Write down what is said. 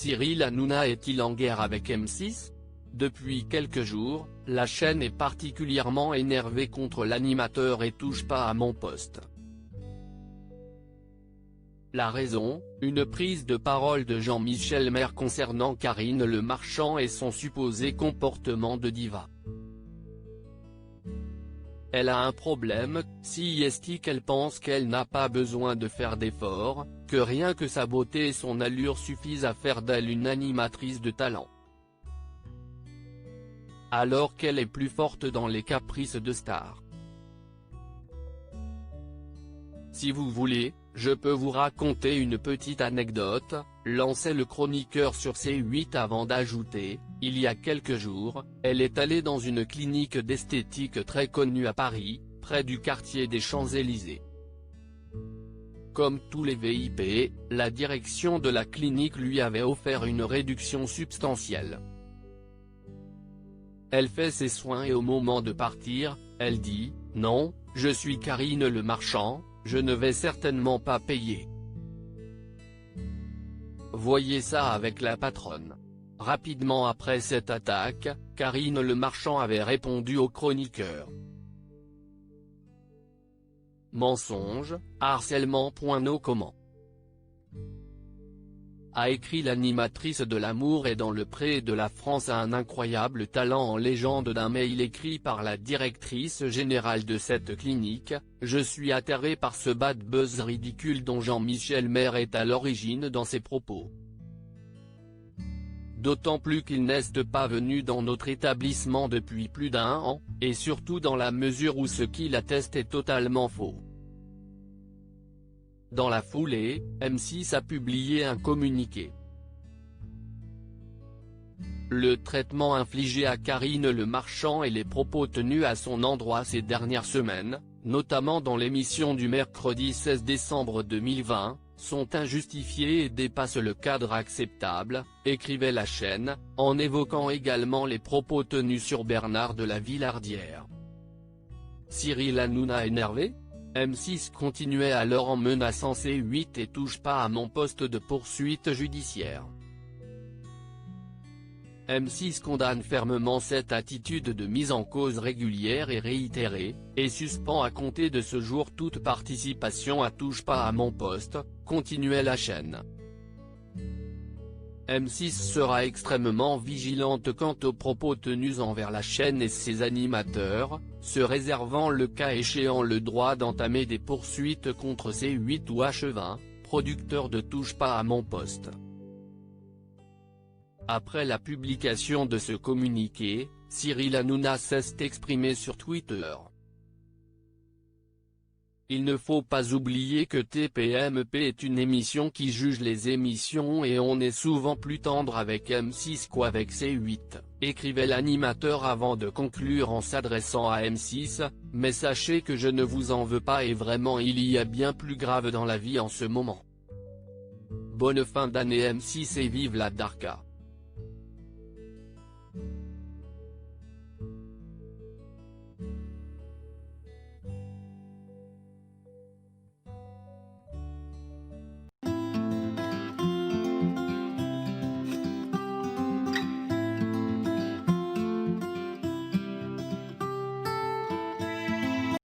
Cyril Hanouna est-il en guerre avec M6 ? Depuis quelques jours, la chaîne est particulièrement énervée contre l'animateur et touche pas à mon poste. La raison, une prise de parole de Jean-Michel Maire concernant Karine Le Marchand et son supposé comportement de diva. Elle a un problème, si est qu'elle pense qu'elle n'a pas besoin de faire d'efforts, que rien que sa beauté et son allure suffisent à faire d'elle une animatrice de talent. Alors qu'elle est plus forte dans les caprices de star. Si vous voulez, je peux vous raconter une petite anecdote, lançait le chroniqueur sur C8 avant d'ajouter, il y a quelques jours, elle est allée dans une clinique d'esthétique très connue à Paris, près du quartier des Champs-Élysées. Comme tous les VIP, la direction de la clinique lui avait offert une réduction substantielle. Elle fait ses soins et au moment de partir, elle dit « Non, je suis Karine Le Marchand, je ne vais certainement pas payer. » Voyez ça avec la patronne. Rapidement après cette attaque, Karine Le Marchand avait répondu au chroniqueur. Mensonge, harcèlement. No comment. A écrit l'animatrice de L'amour est dans le pré de la France a un incroyable talent en légende d'un mail écrit par la directrice générale de cette clinique, je suis atterré par ce bad buzz ridicule dont Jean-Michel Maire est à l'origine dans ses propos. D'autant plus qu'il n'est pas venu dans notre établissement depuis plus d'1 an, et surtout dans la mesure où ce qu'il atteste est totalement faux. Dans la foulée, M6 a publié un communiqué. Le traitement infligé à Karine Le Marchand et les propos tenus à son endroit ces dernières semaines, notamment dans l'émission du mercredi 16 décembre 2020, sont injustifiés et dépassent le cadre acceptable, écrivait la chaîne, en évoquant également les propos tenus sur Bernard de la Villardière. Cyril Hanouna énervé ? M6 continuait alors en menaçant C8 et touche pas à mon poste de poursuite judiciaire. M6 condamne fermement cette attitude de mise en cause régulière et réitérée, et suspend à compter de ce jour toute participation à touche pas à mon poste, continuait la chaîne. M6 sera extrêmement vigilante quant aux propos tenus envers la chaîne et ses animateurs, se réservant le cas échéant le droit d'entamer des poursuites contre C8 ou H20, producteurs de Touche pas à mon poste. Après la publication de ce communiqué, Cyril Hanouna s'est exprimé sur Twitter. Il ne faut pas oublier que TPMP est une émission qui juge les émissions et on est souvent plus tendre avec M6 qu'avec C8, écrivait l'animateur avant de conclure en s'adressant à M6, mais sachez que je ne vous en veux pas et vraiment il y a bien plus grave dans la vie en ce moment. Bonne fin d'année M6 et vive la Darka.